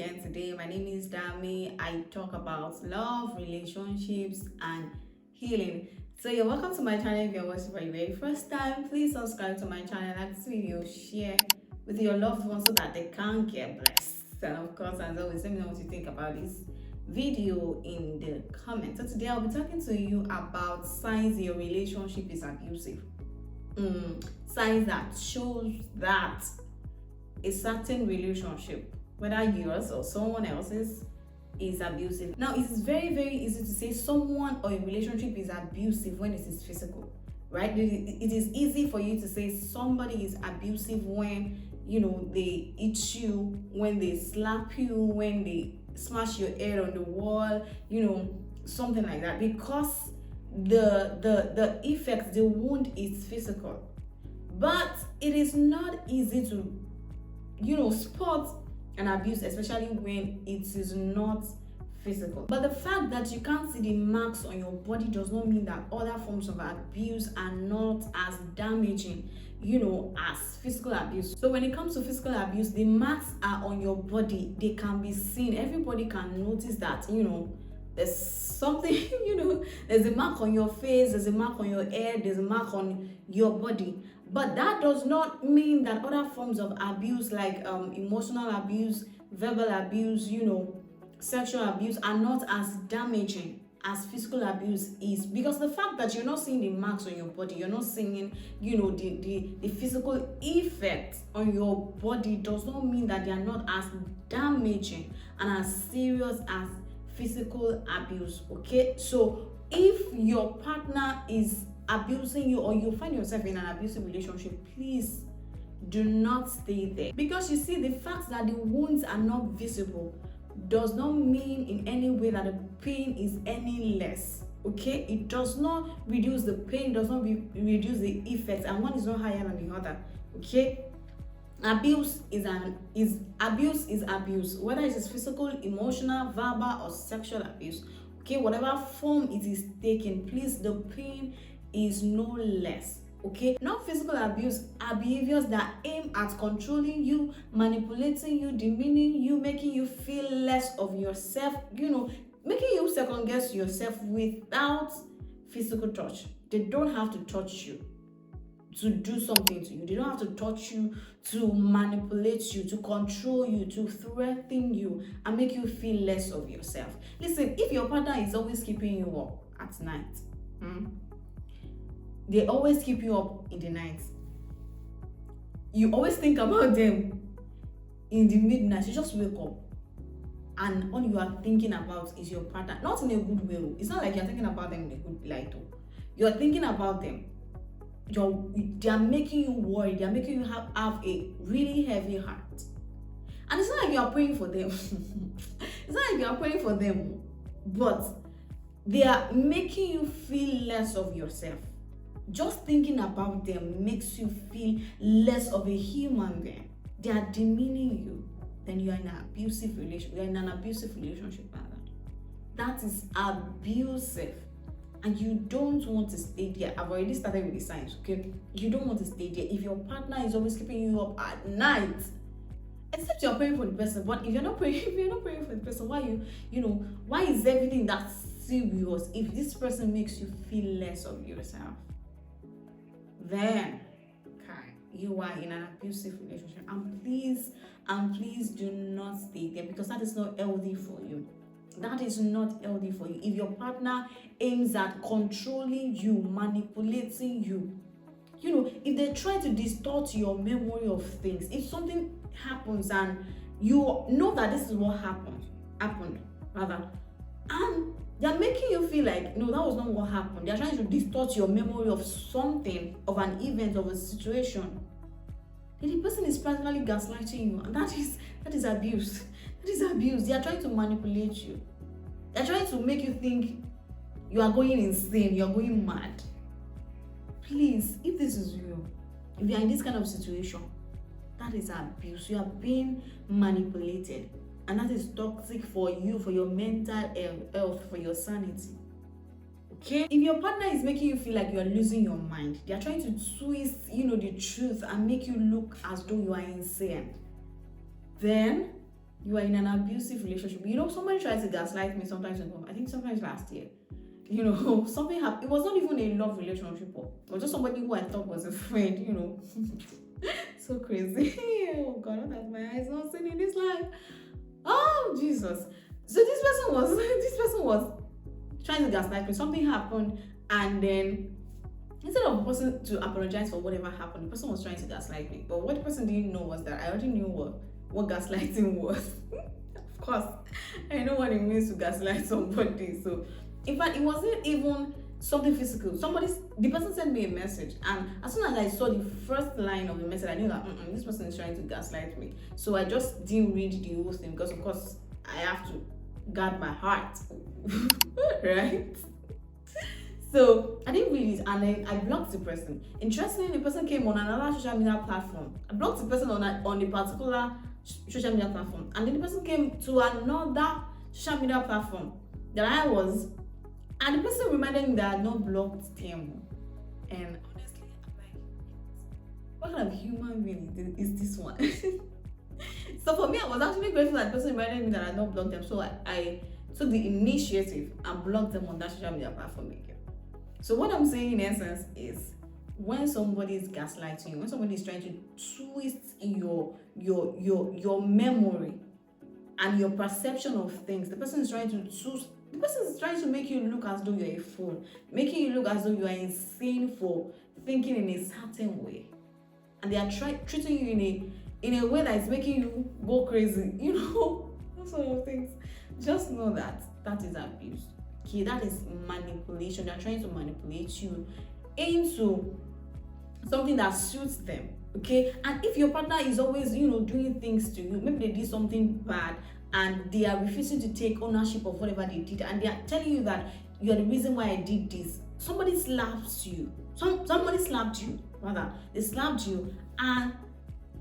again today. My name is Dami. I talk about love, relationships, and healing. So you're welcome to my channel. If you're watching for the very first time, please subscribe to my channel, like this video, share with your loved ones so that they can get blessed. And of course, as always, let me know what you think about this video in the comments. So today I'll be talking to you about signs your relationship is abusive. Signs that shows that a certain relationship, whether yours or someone else's, is abusive. Now, it is very, very easy to say someone or a relationship is abusive when it is physical, right? It is easy for you to say somebody is abusive when, they hit you, when they slap you, when they smash your head on the wall, something like that, because the effect, the wound is physical. But it is not easy to spot an abuse, especially when it is not physical. But the fact that you can't see the marks on your body does not mean that other forms of abuse are not as damaging, as physical abuse. So when it comes to physical abuse, the marks are on your body. They can be seen. Everybody can notice that, there's something, there's a mark on your face, there's a mark on your head, there's a mark on your body. But that does not mean that other forms of abuse like emotional abuse, verbal abuse, sexual abuse are not as damaging as physical abuse is. Because the fact that you're not seeing the marks on your body, you're not seeing, the physical effect on your body does not mean that they are not as damaging and as serious as physical abuse. Okay, so if your partner is abusing you or you find yourself in an abusive relationship, please do not stay there. Because you see, the fact that the wounds are not visible does not mean in any way that the pain is any less. Okay, it does not reduce the pain, does not reduce the effects, and one is not higher than the other. Okay, abuse is abuse, whether it is physical, emotional, verbal, or sexual abuse. Okay, whatever form it is taking, please, the pain is no less. Okay, non-physical abuse are behaviors that aim at controlling you, manipulating you, demeaning you, making you feel less of yourself, making you second guess yourself without physical touch. They don't have to touch you to do something to you. They don't have to touch you to manipulate you, to control you, to threaten you and make you feel less of yourself. Listen, if your partner is always keeping you up at night, they always keep you up in the night, you always think about them in the midnight, you just wake up and all you are thinking about is your partner, not in a good way. It's not like you're thinking about them in a good light. You're thinking about them. They are making you worry. They are making you have a really heavy heart. And it's not like you are praying for them. It's not like you are praying for them, but they are making you feel less of yourself. Just thinking about them makes you feel less of a human being. They are demeaning you. Then you are in an abusive relationship. You are in an abusive relationship, rather. That is abusive. And you don't want to stay there. I've already started with the signs, okay? You don't want to stay there. If your partner is always keeping you up at night, except you're praying for the person, but if you're not praying for the person, why is everything that serious if this person makes you feel less of yourself? Then you are in an abusive relationship. And please do not stay there, because that is not healthy for you. That is not healthy for you. If your partner aims at controlling you, manipulating you, if they try to distort your memory of things, if something happens and you know that this is what happened, and they're making you feel like, no, that was not what happened. They're trying to distort your memory of something, of an event, of a situation, then the person is practically gaslighting you, and that is abuse. That is abuse. They are trying to manipulate you. They're trying to make you think you are going insane, you are going mad. Please, if this is you, if you are in this kind of situation, that is abuse. You are being manipulated, and that is toxic for you, for your mental health, for your sanity. Okay, if your partner is making you feel like you are losing your mind, they are trying to twist the truth and make you look as though you are insane, then you are in an abusive relationship. Somebody tried to gaslight me sometimes ago. I think sometimes last year. Something happened. It was not even a love relationship, it was just somebody who I thought was a friend. So crazy. Oh God, what has my eyes not seen in this life? Oh Jesus. So this person was this person was trying to gaslight me. Something happened, and then instead of the person to apologize for whatever happened, the person was trying to gaslight me. But what the person didn't know was that I already knew what gaslighting was. Of course, I know what it means to gaslight somebody. So in fact, it wasn't even something physical. The person sent me a message, and as soon as I saw the first line of the message, I knew that this person is trying to gaslight me. So I just didn't read the whole thing, because of course I have to guard my heart. Right? So I didn't read it, and then I blocked the person. Interestingly, the person came on another social media platform. I blocked the person on a particular social media platform, and then the person came to another social media platform that I was, and the person reminded me that I had not blocked them. And honestly, I'm like, what kind of human being is this one? So for me, I was actually grateful that the person reminded me that I had not blocked them. So I took the initiative and blocked them on that social media platform again. So what I'm saying in essence is, when somebody is gaslighting you, when somebody is trying to twist your memory and your perception of things, the person is trying to make you look as though you're a fool, making you look as though you are insane for thinking in a certain way, and they are treating you in a way that is making you go crazy, those sort of things. Just know that is abuse. Okay, that is manipulation. They're trying to manipulate you into something that suits them. Okay, and if your partner is always doing things to you, maybe they did something bad and they are refusing to take ownership of whatever they did, and they are telling you that you are the reason why I did this. Somebody slaps you. Somebody slapped you, rather. They slapped you, and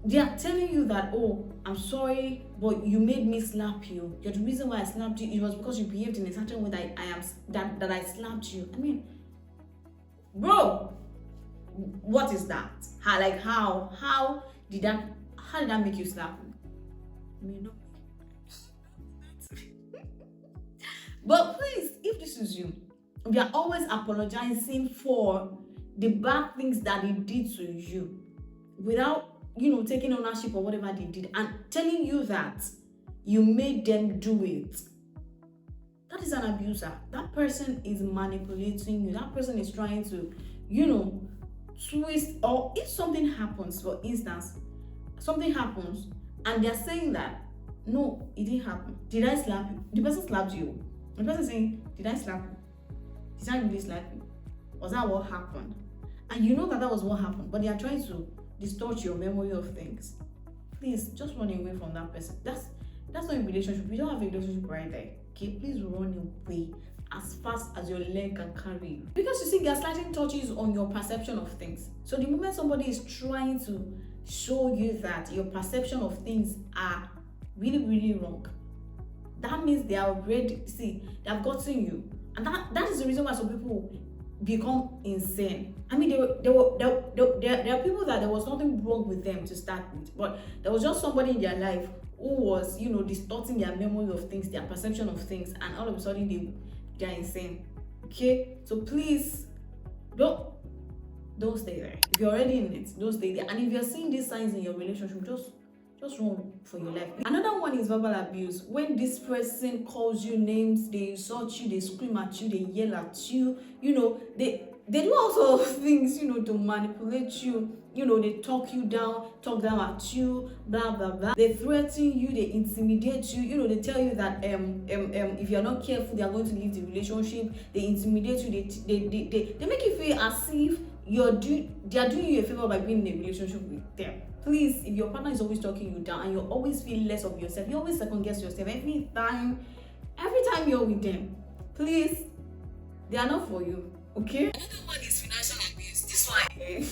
they are telling you that, oh, I'm sorry, but you made me slap you. You're the reason why I slapped you. It was because you behaved in a certain way that I slapped you. I mean, bro, what is that? How did that make you slap me? I mean, no. But please, if this is you, we are always apologizing for the bad things that they did to you without taking ownership of whatever they did, and telling you that you made them do it. That is an abuser. That person is manipulating you. That person is trying to, twist. Or if something happens, for instance, something happens and they're saying that, no, it didn't happen. Did I slap you? The person slapped you. The person is saying, did I slap you? Did I really slap you? Was that what happened? And you know that was what happened, but they are trying to distort your memory of things. Please just run away from that person. That's not a relationship. We don't have a relationship right there. Okay, please run away as fast as your leg can carry you. Because you see, gaslighting touches on your perception of things. So the moment somebody is trying to show you that your perception of things are really, really wrong, that means they are already, they have gotten you. And that is the reason why some people become insane. I mean, there are people that there was nothing wrong with them to start with, but there was just somebody in their life who was, distorting their memory of things, their perception of things, and all of a sudden they're insane. Okay, so please don't stay there. If you're already in it, don't stay there. And if you're seeing these signs in your relationship, just run for your life. Another one is verbal abuse. When this person calls you names, they insult you, they scream at you, they yell at you, they do all sorts of things, to manipulate you. They talk down at you, blah blah blah. They threaten you, they intimidate you. They tell you that if you're not careful, they are going to leave the relationship. They intimidate you. They make you feel as if they are doing you a favor by being in a relationship with them. Please, if your partner is always talking you down and you always feel less of yourself, you always second guess yourself every time you're with them, please, they are not for you. Okay? Another one is financial abuse. This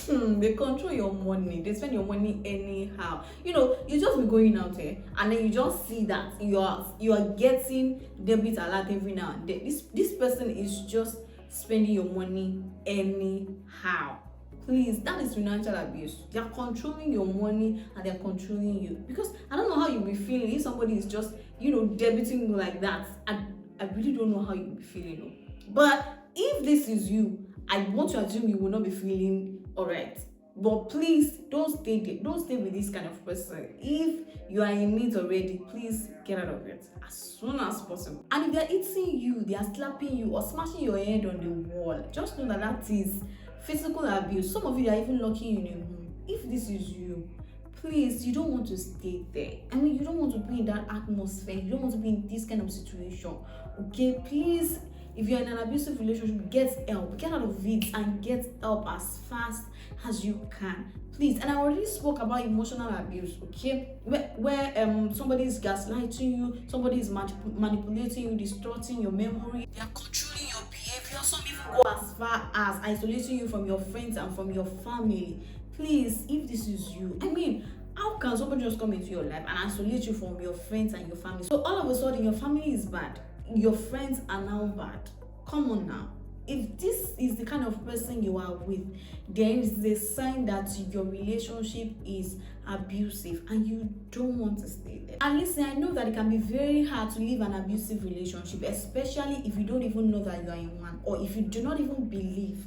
one, they control your money. They spend your money anyhow. You just be going out there and then you just see that you are getting debit alert every now and then. This person is just spending your money anyhow. Please, that is financial abuse. They are controlling your money and they are controlling you. Because I don't know how you'll be feeling if somebody is just, debiting you like that. I really don't know how you'll be feeling. But if this is you, I want to assume you will not be feeling alright. But please don't stay there. Don't stay with this kind of person. If you are in it already, please get out of it as soon as possible. And if they're hitting you, they are slapping you or smashing your head on the wall, just know that that is physical abuse. Some of you are even locking you in a room. If this is you, please, you don't want to stay there. I mean, you don't want to be in that atmosphere. You don't want to be in this kind of situation. Okay, please, if you're in an abusive relationship, get help. Get out of it and get help as fast as you can. Please. And I already spoke about emotional abuse, okay? Where somebody is gaslighting you, somebody is manipulating you, distorting your memory. They are controlling your behavior. Some even go as far as isolating you from your friends and from your family. Please, if this is you, I mean, how can somebody just come into your life and isolate you from your friends and your family? So all of a sudden, your family is bad, your friends are now bad. Come on now. If this is the kind of person you are with, there is a sign that your relationship is abusive and you don't want to stay there. And listen, I know that it can be very hard to live an abusive relationship, especially if you don't even know that you are in one, or if you do not even believe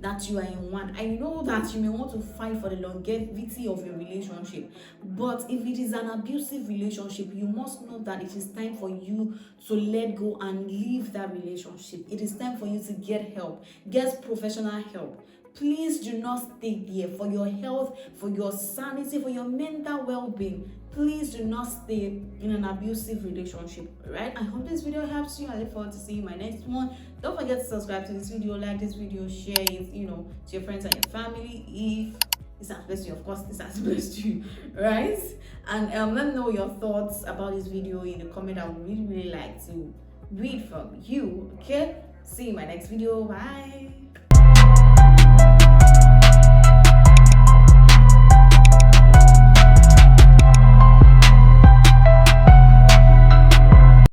that you are in one. I know that you may want to fight for the longevity of your relationship, but if it is an abusive relationship, you must know that it is time for you to let go and leave that relationship. It is time for you to get help, get professional help. Please do not stay there. For your health, for your sanity, for your mental well-being, please do not stay in an abusive relationship. Right? I hope this video helps you. I look forward to seeing you in my next one. Don't forget to subscribe to this video, like this video, share it, to your friends and your family. If this has blessed you, of course, this has blessed you, right? And let me know your thoughts about this video in the comment. I would really like to read from you. Okay? See you in my next video. Bye.